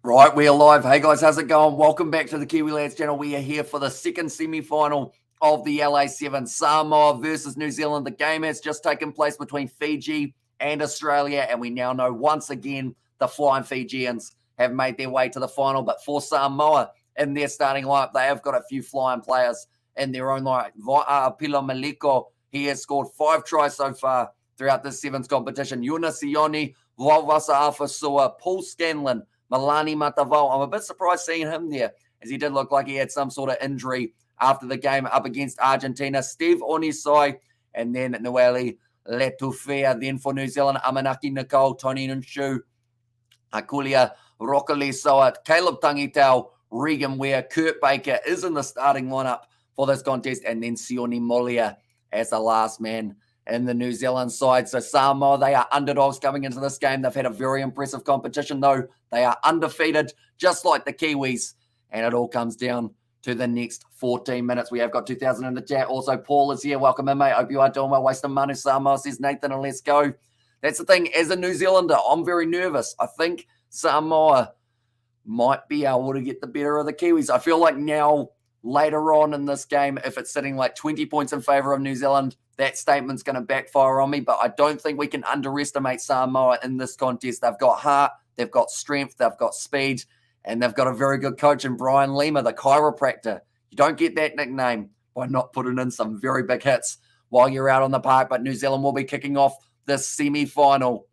Right, we are live. Hey guys, how's it going? Welcome back to the Kiwi Lads channel. We are here for the second semi-final of the LA Sevens, Samoa versus New Zealand. The game has just taken place between Fiji and Australia, and we now know once again the Flying Fijians have made their way to the final. But for Samoa, in their starting lineup, they have got a few flying players in their own lineup. Pilo Maliko, he has scored 5 tries so far throughout this Sevens competition. Yuna Sione, Vau'vasa Afasua, Paul Scanlon, Milani Matavao. I'm a bit surprised seeing him there, as he did look like he had some sort of injury after the game up against Argentina. Steve Onisai, and then Noeli Letufea. Then for New Zealand, Amanaki Nicole, Tony Nunshu, Akulia Rokalisoa, Caleb Tangitau, Regan Ware, Kurt Baker is in the starting lineup for this contest, and then Sione Molia as the last man in the New Zealand side. So Samoa, they are underdogs coming into this game. They've had a very impressive competition, though. They are undefeated, just like the Kiwis. And it all comes down to the next 14 minutes. We have got 2,000 in the chat. Also, Paul is here. Welcome in, mate. Hope you are doing well. Wasting money, Samoa, says Nathan, and let's go. That's the thing. As a New Zealander, I'm very nervous. I think Samoa might be able to get the better of the Kiwis. I feel like now, later on in this game, if it's sitting like 20 points in favour of New Zealand, that statement's going to backfire on me. But I don't think we can underestimate Samoa in this contest. They've got heart, they've got strength, they've got speed, and they've got a very good coach in Brian Lima, the chiropractor. You don't get that nickname by not putting in some very big hits while you're out on the park. But New Zealand will be kicking off this semi-final.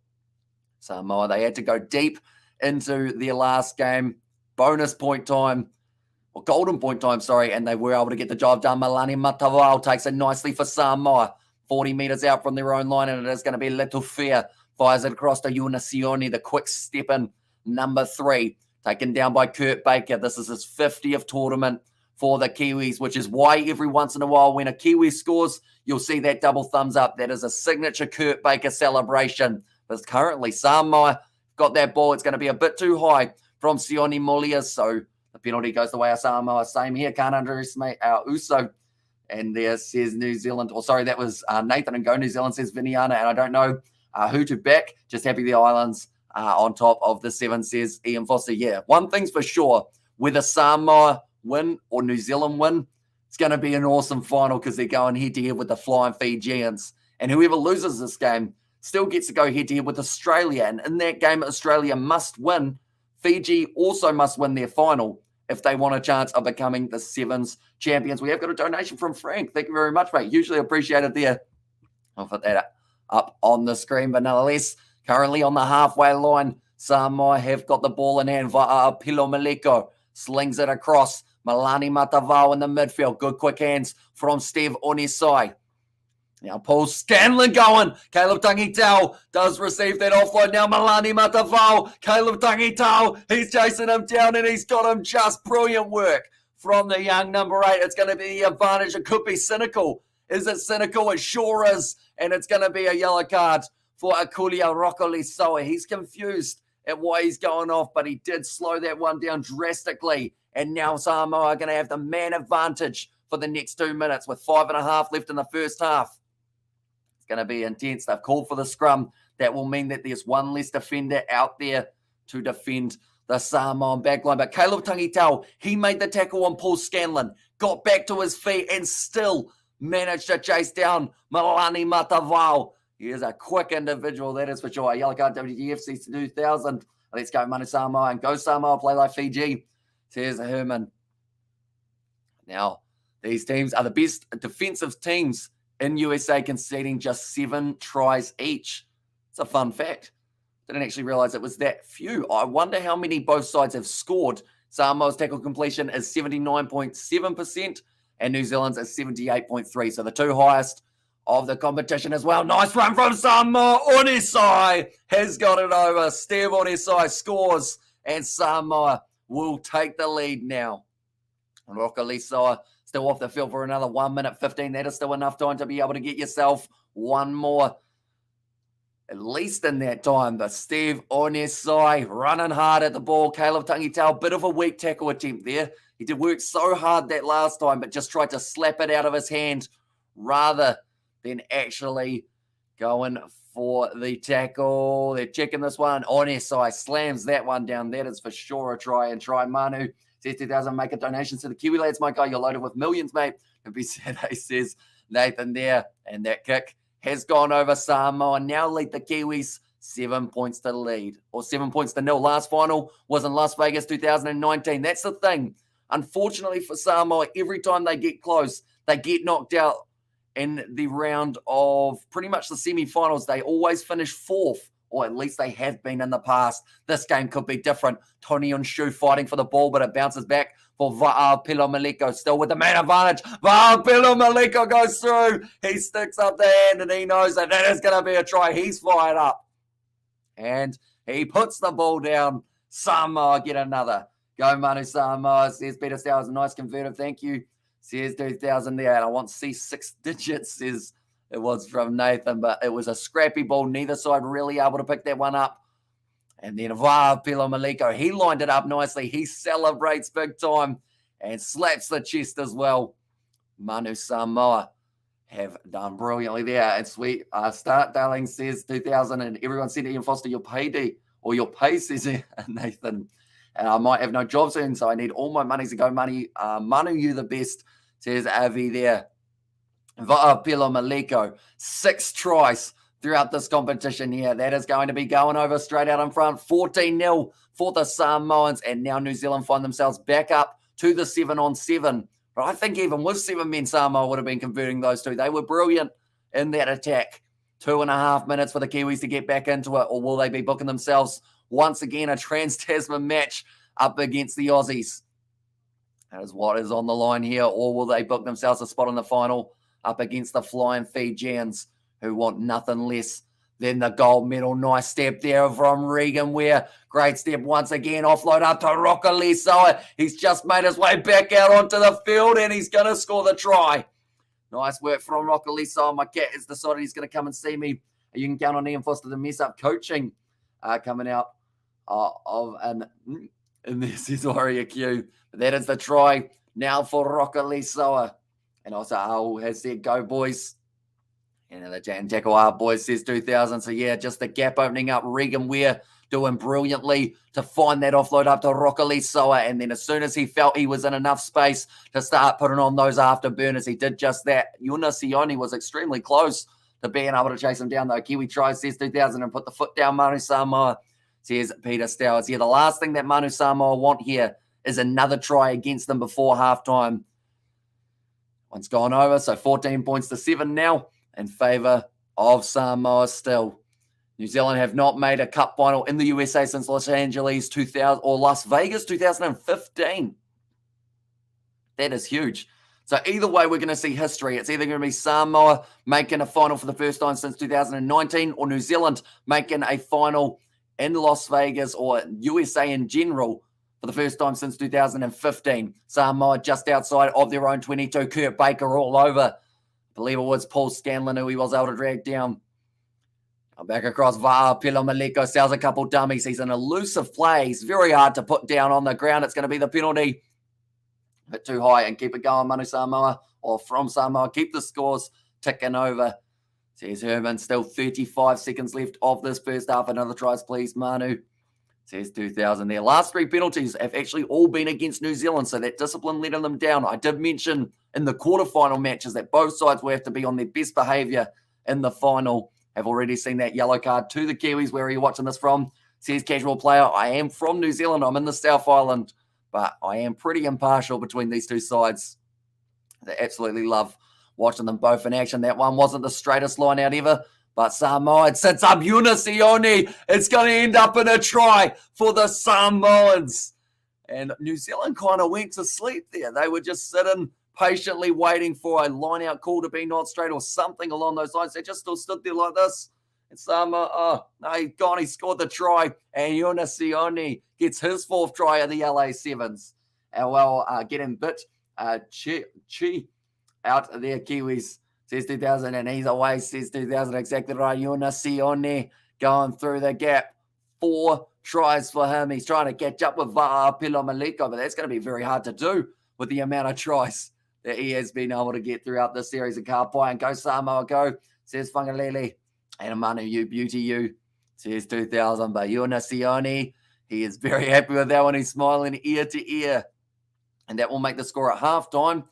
Samoa, they had to go deep into their last game. Bonus point time. Or golden point time, sorry, and they were able to get the job done. Milani Matavao takes it nicely for Samoa. 40 metres out from their own line, and it is going to be Letufea. Fires it across to Yuna Sione, the quick step in, number 3. Taken down by Kurt Baker. This is his 50th tournament for the Kiwis, which is why every once in a while when a Kiwi scores, you'll see that double thumbs up. That is a signature Kurt Baker celebration. But currently, Samoa got that ball. It's going to be a bit too high from Sione Molia, so the penalty goes the way of Samoa. Same here. Can't underestimate our Uso. And there says New Zealand. Or sorry, that was Nathan and Go New Zealand, says Viniana. And I don't know who to back. Just happy the Islands on top of the 7, says Ian Foster. Yeah, one thing's for sure. Whether Samoa win or New Zealand win, it's going to be an awesome final because they're going head-to-head with the Flying Fijians. And whoever loses this game still gets to go head-to-head with Australia. And in that game, Australia must win. Fiji also must win their final if they want a chance of becoming the Sevens champions. We have got a donation from Frank. Thank you very much, mate. Hugely appreciated there. I'll put that up on the screen. But nonetheless, currently on the halfway line, Samoa have got the ball in hand. Pilo Maliko slings it across. Milani Matavao in the midfield. Good quick hands from Steve Onisai. Now Paul Scanlon going. Caleb Tangitau does receive that offload. Now Milani Matavao. Caleb Tangitau. He's chasing him down and he's got him just brilliant work from the young number 8. It's going to be the advantage. It could be cynical. Is it cynical? It sure is. And it's going to be a yellow card for Akulia Rokalisoa. He's confused at why he's going off, but he did slow that one down drastically. And now Samoa are going to have the man advantage for the next 2 minutes with 5.5 left in the first half. Going to be intense. They've called for the scrum. That will mean that there's one less defender out there to defend the Samoan backline. But Caleb Tangitau, he made the tackle on Paul Scanlon, got back to his feet and still managed to chase down Milani Matavao. He is a quick individual, that is for sure. Yellow card WGFC 2000. Let's go Manu Samoa and go Samoa, play like Fiji. Says Herman. Now, these teams are the best defensive teams in USA, conceding just 7 tries each. It's a fun fact. Didn't actually realize it was that few. I wonder how many both sides have scored. Samoa's tackle completion is 79.7% and New Zealand's is 78.3%. So the 2 highest of the competition as well. Nice run from Samoa. Onisai has got it over. Steve Onisai scores and Samoa will take the lead now. Rokalisoa still off the field for another 1 minute 15. That is still enough time to be able to get yourself one more, at least in that time. But Steve Onisai running hard at the ball. Caleb Tangitau, bit of a weak tackle attempt there. He did work so hard that last time, but just tried to slap it out of his hand rather than actually going for the tackle. They're checking this one. Onesai slams that one down. That is for sure a try. And try Manu says 2000, make a donation to the Kiwi lads. My guy, you're loaded with millions, mate. It'd be Saturday, says Nathan there. And that kick has gone over Samoa. Now lead the Kiwis 7 points to lead, or 7 points to nil. Last final was in Las Vegas 2019. That's the thing. Unfortunately for Samoa, every time they get close, they get knocked out in the round of pretty much the semi-finals. They always finish fourth, or at least they have been in the past. This game could be different. Tony Onshu fighting for the ball, but it bounces back for Va'apilo Maliko, still with the man advantage. Va'apilo Maliko goes through. He sticks up the hand, and he knows that is going to be a try. He's fired up. And he puts the ball down. Samoa get another. Go Manu Samoa, says Peter Stowers. Nice converter, thank you. Says 2000 there. And I want to see 6 digits, says it was from Nathan. But it was a scrappy ball. Neither side really able to pick that one up. And then Va'apilo Maliko, he lined it up nicely. He celebrates big time and slaps the chest as well. Manu Samoa have done brilliantly there. And sweet start, darling, says 2000. And everyone said to Ian Foster, your payday or your pay, says Nathan. And I might have no job soon, so I need all my money to go money. Manu, you the best, says Avi there. Va'apilo Maliko, 6 tries throughout this competition here. That is going to be going over straight out in front. 14-0 for the Samoans. And now New Zealand find themselves back up to the 7-on-7. But I think even with 7 men, Samoa would have been converting those two. They were brilliant in that attack. 2.5 minutes for the Kiwis to get back into it. Or will they be booking themselves once again a Trans-Tasman match up against the Aussies? That is what is on the line here. Or will they book themselves a spot in the final up against the Flying Fijians, who want nothing less than the gold medal? Nice step there from Regan Ware. Great step once again. Offload up to Rokalisoa. He's just made his way back out onto the field, and he's going to score the try. Nice work from Rokalisoa. My cat has decided he's going to come and see me. You can count on Ian Foster to mess up coaching coming out and this is Warrior Q. But that is the try now for Rokalisoa. And also Al has said, go boys. And the Jan Tackle boys says 2000. So yeah, just the gap opening up. Regan Ware doing brilliantly to find that offload up to Rokalisoa. And then as soon as he felt he was in enough space to start putting on those afterburners, he did just that. Yuna Sione was extremely close to being able to chase him down, though. Kiwi tries, says 2000, and put the foot down. Manu Samoa, says Peter Stowers. Yeah, the last thing that Manu Samoa want here is another try against them before halftime. One's gone over, so 14 points to 7 now in favour of Samoa still. New Zealand have not made a cup final in the USA since Los Angeles 2000 or Las Vegas 2015. That is huge. So either way, we're going to see history. It's either going to be Samoa making a final for the first time since 2019 or New Zealand making a final in Las Vegas or USA in general for the first time since 2015. Samoa just outside of their own 22. Kurt Baker all over. I believe it was Paul Scanlon who he was able to drag down. Back across Va'apilo Maliko, sells a couple dummies. He's an elusive play. He's very hard to put down on the ground. It's going to be the penalty. A bit too high and keep it going, Manu Samoa, or from Samoa. Keep the scores ticking over. Says Herman, still 35 seconds left of this first half. Another tries, please, Manu. Says 2000 there. Last 3 penalties have actually all been against New Zealand, so that discipline letting them down. I did mention in the quarterfinal matches that both sides will have to be on their best behaviour in the final. Have already seen that yellow card to the Kiwis. Where are you watching this from? Says casual player. I am from New Zealand. I'm in the South Island, but I am pretty impartial between these two sides. They absolutely love watching them both in action. That one wasn't the straightest line out ever, but Samoa sets up Yuna Sione. It's going to end up in a try for the Samoans. And New Zealand kind of went to sleep there. They were just sitting patiently waiting for a line-out call to be not straight or something along those lines. They just still stood there like this. And Samoa, no, he's gone. He scored the try. And Yuna Sione gets his 4th try of the LA Sevens. And well, getting bit chi out there, Kiwis, says 2000. And he's away, says 2000. Exactly right. Yuna Sione going through the gap. 4 tries for him. He's trying to catch up with Va'apilo Maliko, but that's going to be very hard to do with the amount of tries that he has been able to get throughout this series of Karpai. And go Samoa, go, says Whangalele. And Manu, you beauty, you. Says 2,000 by Sione. He is very happy with that one. He's smiling ear to ear. And that will make the score at halftime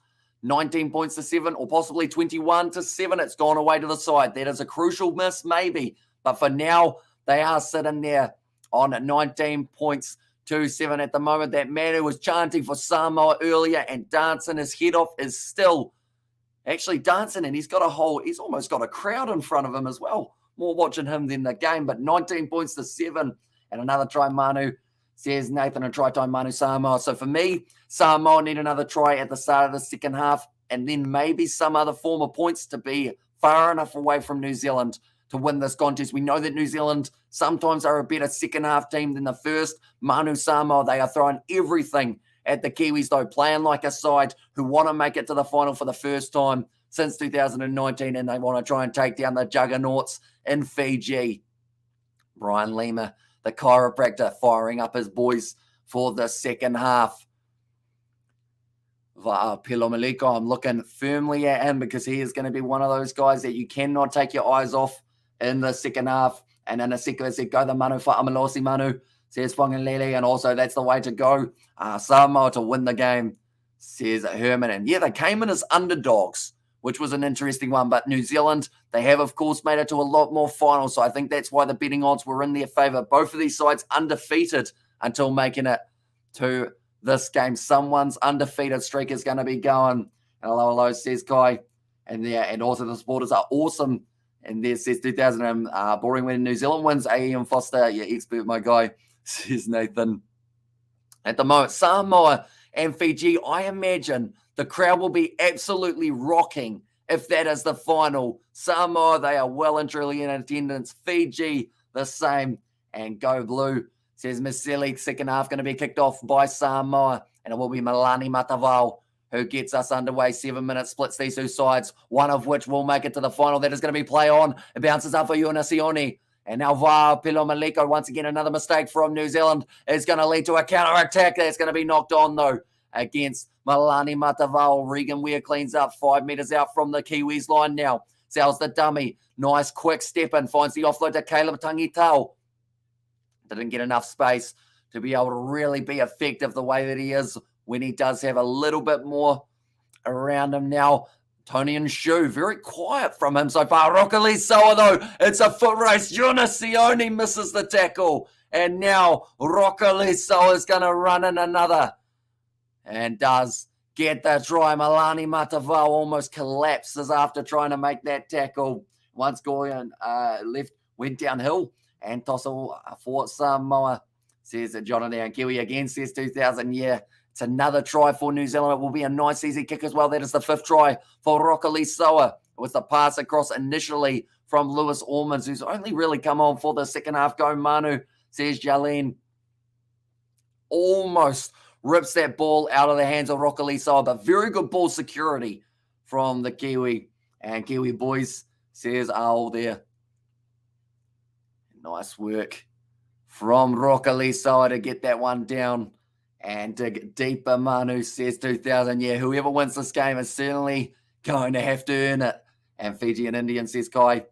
19 points to 7, or possibly 21 to 7. It's gone away to the side. That is a crucial miss, maybe. But for now, they are sitting there on 19 points to 7 at the moment. That man who was chanting for Samoa earlier and dancing his head off is still actually dancing, and he's almost got a crowd in front of him as well. More watching him than the game, but 19 points to 7 and another try, Manu. Says Nathan, a try time, Manu Samoa. So for me, Samoa need another try at the start of the second half, and then maybe some other form of points to be far enough away from New Zealand to win this contest. We know that New Zealand sometimes are a better second half team than the first. Manu Samoa, they are throwing everything at the Kiwis, though, playing like a side who want to make it to the final for the first time since 2019, and they want to try and take down the juggernauts in Fiji. Brian Lima, the chiropractor, firing up his boys for the second half. Pilomaliko, I'm looking firmly at him because he is going to be one of those guys that you cannot take your eyes off in the second half. And in a second, as it go, the Manu for Amalosi Manu, says Whangalele, and also that's the way to go. Samoa to win the game, says Herman. And yeah, they came in as underdogs, which was an interesting one. But New Zealand, they have, of course, made it to a lot more finals. So I think that's why the betting odds were in their favour. Both of these sides undefeated until making it to this game. Someone's undefeated streak is going to be going. Hello, says Kai. And yeah, and also the supporters are awesome. And there says 2000 boring when New Zealand wins. A.M. Foster, yeah, expert, my guy, says Nathan. At the moment, Samoa and Fiji, I imagine the crowd will be absolutely rocking if that is the final. Samoa, they are well and truly in attendance. Fiji, the same. And go blue, says Miss Silly. Second half going to be kicked off by Samoa. And it will be Milani Matavao who gets us underway. 7 minutes splits these two sides, one of which will make it to the final. That is going to be play on. It bounces up for Sione. And now Pilomaliko, once again, another mistake from New Zealand is going to lead to a counter-attack. That's going to be knocked on, though, against Milani Matavao. Regan Weir cleans up 5 meters out from the Kiwis line now. Sells the dummy. Nice quick step in. Finds the offload to Caleb Tangitau. Didn't get enough space to be able to really be effective the way that he is when he does have a little bit more around him now. Tony and Shu, very quiet from him so far. Rockali Soa, though, it's a foot race. Sione misses the tackle. And now Rockali Soa is going to run in another. And does get the try. Milani Matavao almost collapses after trying to make that tackle. Once Goyan left, went downhill. And Tossel for Samoa, says Jonathan Kiwi again, says 2000. Yeah, it's another try for New Zealand. It will be a nice, easy kick as well. That is the 5th try for Rockali Soa. It was the pass across initially from Lewis Ormonds, who's only really come on for the second half. Go Manu, says Jalen. Almost rips that ball out of the hands of Rockali Soa, but very good ball security from the Kiwi. And Kiwi boys, says Al there. Nice work from Rockali Soa to get that one down and dig deeper. Manu says 2000. Yeah, whoever wins this game is certainly going to have to earn it. And Fiji and Indian, says Kai,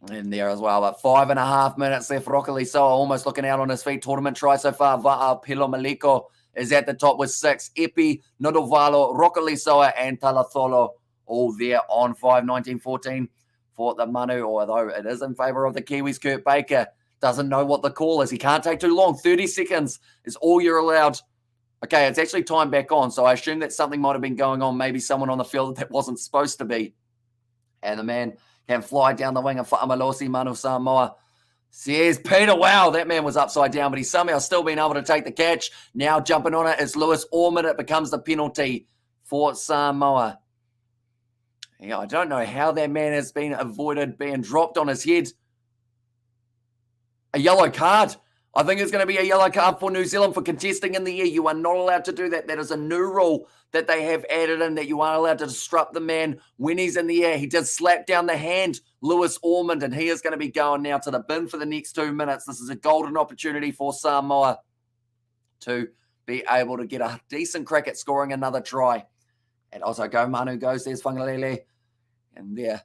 in there as well. But 5.5 minutes left. Rockali Soa almost looking out on his feet. Tournament try so far. Pilomaliko is at the top with 6. Epi, Nodovalo, Rockali Soa, and Talatholo all there on 5-19-14. For the Manu, although it is in favour of the Kiwis. Kurt Baker doesn't know what the call is. He can't take too long. 30 seconds is all you're allowed. Okay, it's actually time back on, so I assume that something might have been going on. Maybe someone on the field that wasn't supposed to be. And the man can fly down the wing of Amalosi Manu Samoa. Says Peter, wow, that man was upside down, but he's somehow still been able to take the catch. Now jumping on it is Lewis Ormond. It becomes the penalty for Samoa. Yeah, I don't know how that man has been avoided being dropped on his head. A yellow card. I think it's going to be a yellow card for New Zealand for contesting in the air. You are not allowed to do that. That is a new rule that they have added in, that you aren't allowed to disrupt the man when he's in the air. He did slap down the hand, Lewis Ormond, and he is going to be going now to the bin for the next 2 minutes. This is a golden opportunity for Samoa to be able to get a decent crack at scoring another try. And also Go Manu goes, there's Whangalele. And there,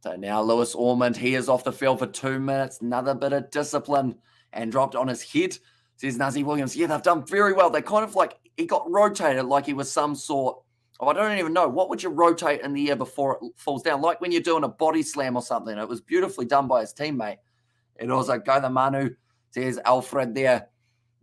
So now Lewis Ormond, he is off the field for 2 minutes. Another bit of discipline and dropped on his head. Says Nazi Williams, yeah, they've done very well. They kind of like, he got rotated like he was some sort of, I don't even know, what would you rotate in the air before it falls down? Like when you're doing a body slam or something. It was beautifully done by his teammate. It also go the Manu, says Alfred there.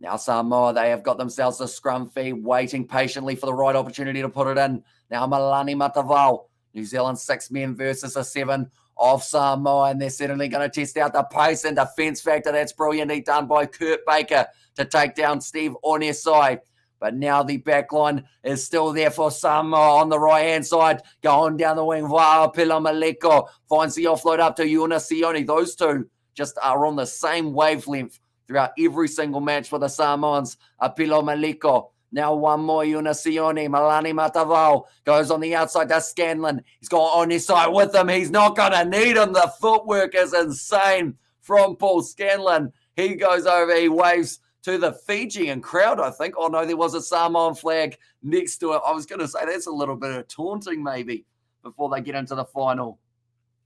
Now Samoa, they have got themselves a scrum feed, waiting patiently for the right opportunity to put it in. Now Malani Matavao, New Zealand 6 men versus a 7 of Samoa, and they're certainly going to test out the pace and defence factor. That's brilliantly done by Kurt Baker to take down Steve Onesai. But now the back line is still there for Samoa on the right-hand side. Going down the wing, Pilo Maleko finds the offload up to Yuna Sione. Those two just are on the same wavelength throughout every single match for the Samoans. Apilo Maliko. Now one more, Yuna Sione. Malani Matavao goes on the outside to Scanlon. He's got on his side with him. He's not going to need him. The footwork is insane from Paul Scanlon. He goes over. He waves to the Fijian crowd, I think. Oh, no, there was a Samoan flag next to it. I was going to say that's a little bit of taunting maybe before they get into the final.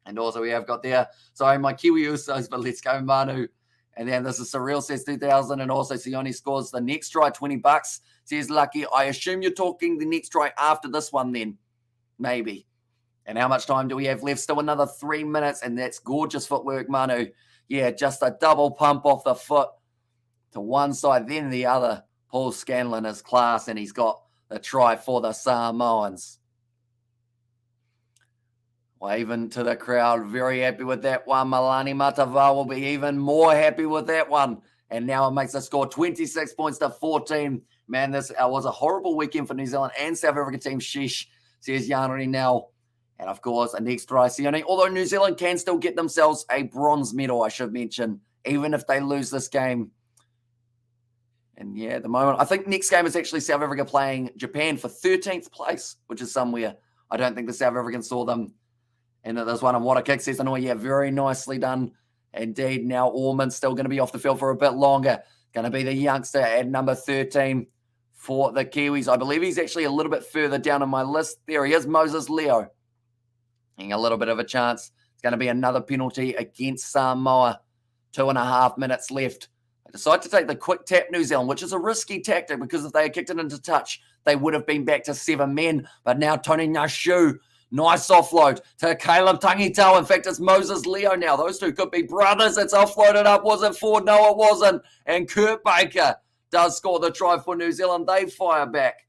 And also we have got there, sorry, my Kiwi Usos, but let's go Manu. And then this is Surreal, says 2,000, and also Sione scores the next try, $20. Says Lucky, I assume you're talking the next try after this one then, maybe. And how much time do we have left? Still another 3 minutes, and that's gorgeous footwork, Manu. Yeah, just a double pump off the foot to one side, then the other. Paul Scanlon is class, and he's got the try for the Samoans. Waving to the crowd, very happy with that one. Malani Matava will be even more happy with that one. And now it makes the score 26 points to 14. Man, this was a horrible weekend for New Zealand and South Africa team. Sheesh, says Yanri now. And of course, a next try, Sione. Although New Zealand can still get themselves a bronze medal, I should mention, even if they lose this game. And yeah, at the moment, I think next game is actually South Africa playing Japan for 13th place, which is somewhere. I don't think the South Africans saw them. And there's one, and what a kick, says Anoy. Yeah, very nicely done. Indeed, now Ormond's still going to be off the field for a bit longer. Going to be the youngster at number 13 for the Kiwis. I believe he's actually a little bit further down on my list. There he is, Moses Leo. Getting a little bit of a chance. It's going to be another penalty against Samoa. 2.5 minutes left. They decide to take the quick tap, New Zealand, which is a risky tactic because if they had kicked it into touch, they would have been back to 7 men. But now Tony Nashu, nice offload to Caleb Tangitau. In fact, it's Moses Leo now. Those two could be brothers. It's offloaded up. Was it Ford? No, it wasn't. And Kurt Baker does score the try for New Zealand. They fire back.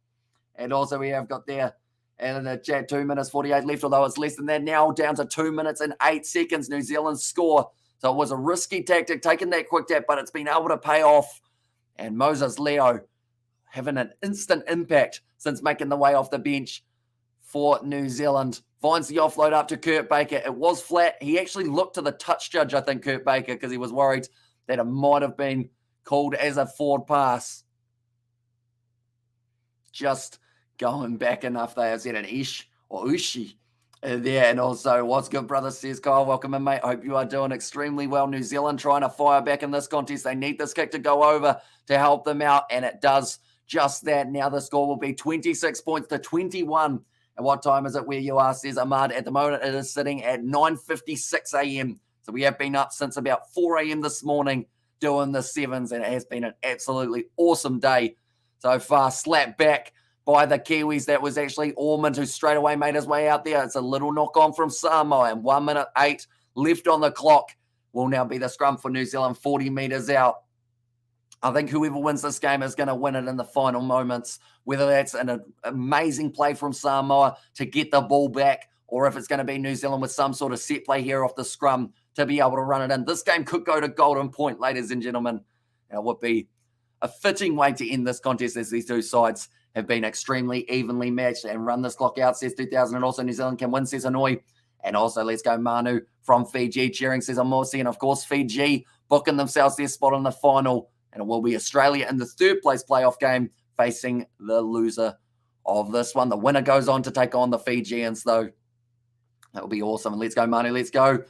And also we have got there in the chat 2 minutes 48 left, although it's less than that now, down to 2 minutes and 8 seconds. New Zealand score. So it was a risky tactic, taking that quick tap, but it's been able to pay off. And Moses Leo having an instant impact since making the way off the bench for New Zealand. Finds the offload up to Kurt Baker. It was flat. He actually looked to the touch judge, I think, Kurt Baker, because he was worried that it might have been called as a forward pass. Just going back enough there. Is that an ish or ushi there? And also, what's good, brother, says Kyle. Welcome in, mate. Hope you are doing extremely well. New Zealand trying to fire back in this contest. They need this kick to go over to help them out, and it does just that. Now the score will be 26 points to 21. And what time is it where you are, says Ahmad? At the moment, it is sitting at 9:56 a.m. So we have been up since about 4 a.m. this morning doing the sevens, and it has been an absolutely awesome day so far. Slapped back by the Kiwis. That was actually Ormond who straight away made his way out there. It's a little knock on from Samoa, and 1 minute 8 left on the clock. Will now be the scrum for New Zealand, 40 metres out. I think whoever wins this game is going to win it in the final moments, whether that's an amazing play from Samoa to get the ball back, or if it's going to be New Zealand with some sort of set play here off the scrum to be able to run it in. This game could go to golden point, ladies and gentlemen. It would be a fitting way to end this contest, as these two sides have been extremely evenly matched. And run this clock out, says 2000, and also New Zealand can win, says Hanoi. And also, let's go Manu from Fiji, cheering, says Amosi. And of course, Fiji booking themselves their spot in the final. And it will be Australia in the third place playoff game facing the loser of this one. The winner goes on to take on the Fijians, though. That will be awesome. And let's go, Manu, let's go.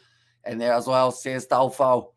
And there as well, says Talfo.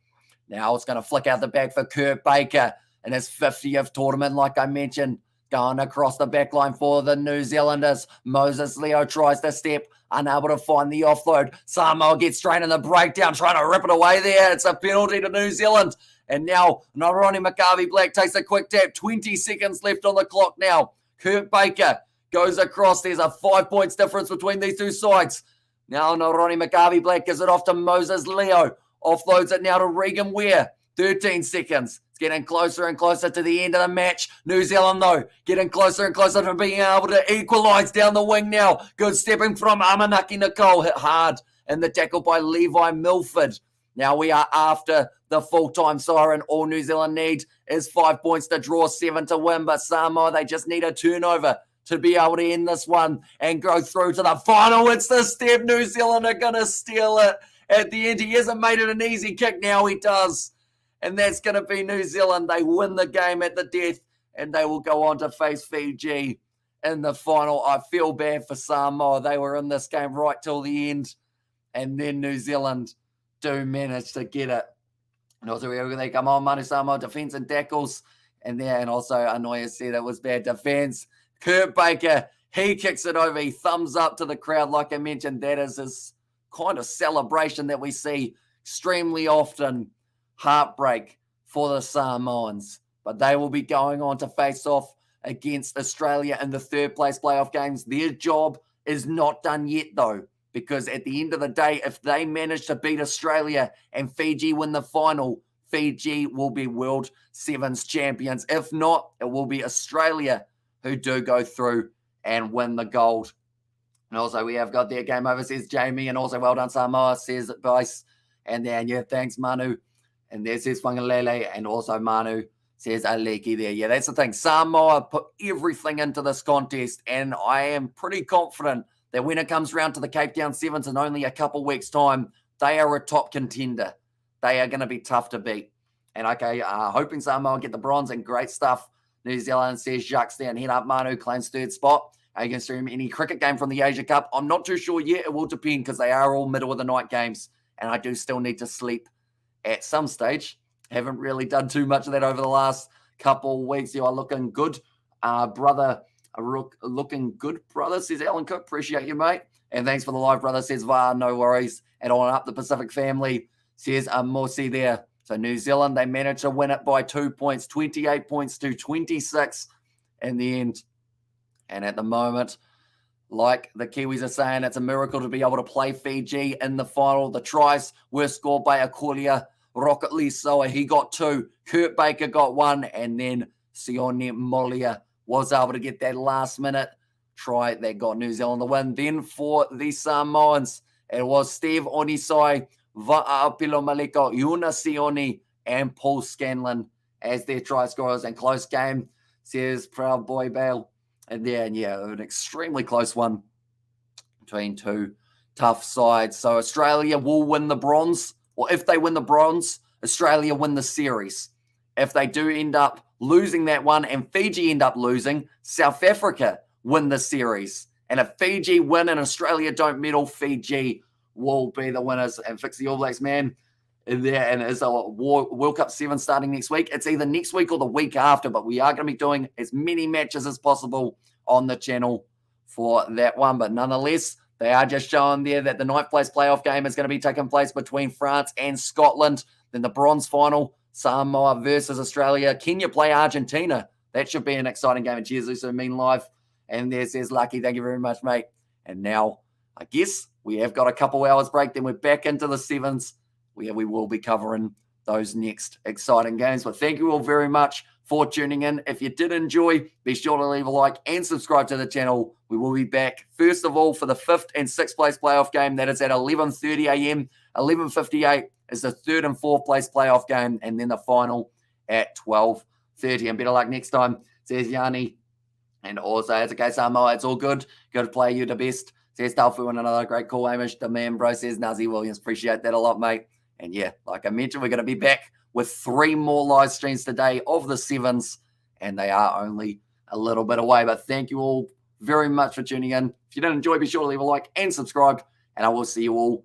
Now it's going to flick out the back for Kurt Baker in his 50th tournament, like I mentioned. Going across the back line for the New Zealanders. Moses Leo tries to step, unable to find the offload. Samoa gets straight in the breakdown, trying to rip it away there. It's a penalty to New Zealand. And now Naroni McGarvey-Black takes a quick tap. 20 seconds left on the clock now. Kurt Baker goes across. There's a 5 points difference between these two sides. Now Naroni McGarvey-Black gives it off to Moses Leo. Offloads it now to Regan Ware. 13 seconds. It's getting closer and closer to the end of the match. New Zealand, though, getting closer and closer to being able to equalise down the wing now. Good stepping from Amanaki Nicole. Hit hard in the tackle by Levi Milford. Now we are after the full-time siren. All New Zealand need is 5 points to draw, 7 to win. But Samoa, they just need a turnover to be able to end this one and go through to the final. It's the step. New Zealand are going to steal it at the end. He hasn't made it an easy kick. Now he does. And that's going to be New Zealand. They win the game at the death, and they will go on to face Fiji in the final. I feel bad for Samoa. They were in this game right till the end, and then New Zealand do manage to get it. And also, they come on, Manu Samoa, defence and tackles. And also, Anoya said it was bad defence. Kurt Baker, he kicks it over. He thumbs up to the crowd. Like I mentioned, that is his kind of celebration that we see extremely often. Heartbreak for the Samoans, but they will be going on to face off against Australia in the third place playoff games. Their job is not done yet, though, because at the end of the day, if they manage to beat Australia and Fiji win the final, Fiji will be World Sevens champions. If not, it will be Australia who do go through and win the gold. And also, we have got their game over, says Jamie, and also well done, Samoa, says Bryce. And then, thanks, Manu. And there says Whangalele, and also Manu says Aleki there. Yeah, that's the thing. Samoa put everything into this contest, and I am pretty confident that when it comes around to the Cape Town Sevens in only a couple weeks' time, they are a top contender. They are going to be tough to beat. And hoping Samoa get the bronze, and great stuff. New Zealand says Jacques there, and head up Manu claims third spot. Are you going to stream any cricket game from the Asia Cup? I'm not too sure yet. It will depend because they are all middle of the night games, and I do still need to sleep at some stage. Haven't really done too much of that over the last couple of weeks. You are looking good, brother. Looking good, brother, says Alan Cook. Appreciate you, mate. And thanks for the live, brother, says VAR. No worries. And on up the Pacific family, says Morsi there. So New Zealand, they managed to win it by 2 points, 28 points to 26 in the end. And at the moment, like the Kiwis are saying, it's a miracle to be able to play Fiji in the final. The tries were scored by Akolia Rocket Lisoa. He got 2. Kurt Baker got 1. And then Sione Molia was able to get that last minute try that got New Zealand the win. Then for the Samoans, it was Steve Onisai, Va'apilo Maliko, Yuna Sione, and Paul Scanlon as their try scorers. And close game, says Proud Boy Bale. And then, an extremely close one between two tough sides. So Australia will win the bronze. Or if they win the bronze, Australia win the series. If they do end up losing that one and Fiji end up losing, South Africa win the series. And if Fiji win and Australia don't medal, Fiji will be the winners and fix the All Blacks, man. There, and it's a World Cup 7 starting next week. It's either next week or the week after, but we are going to be doing as many matches as possible on the channel for that one. But nonetheless, they are just showing there that the 9th place playoff game is going to be taking place between France and Scotland. Then the bronze final, Samoa versus Australia. Kenya play Argentina. That should be an exciting game. And cheers, Luso Mean Live. And there says Lucky, thank you very much, mate. And now, I guess we have got a couple hours break. Then we're back into the sevens. We will be covering those next exciting games. But thank you all very much for tuning in. If you did enjoy, be sure to leave a like and subscribe to the channel. We will be back, first of all, for the 5th and 6th place playoff game. That is at 11:30 a.m. 11:58 is the 3rd and 4th place playoff game. And then the final at 12:30. And better luck next time, says Yanni. And also, as a case, Samoa, it's all good. Good to play. You the best. Says Dalfu and another great call, Hamish. The man, bro, says Nazi Williams. Appreciate that a lot, mate. And like I mentioned, we're going to be back with 3 more live streams today of the sevens, and they are only a little bit away. But thank you all very much for tuning in. If you did enjoy, be sure to leave a like and subscribe, and I will see you all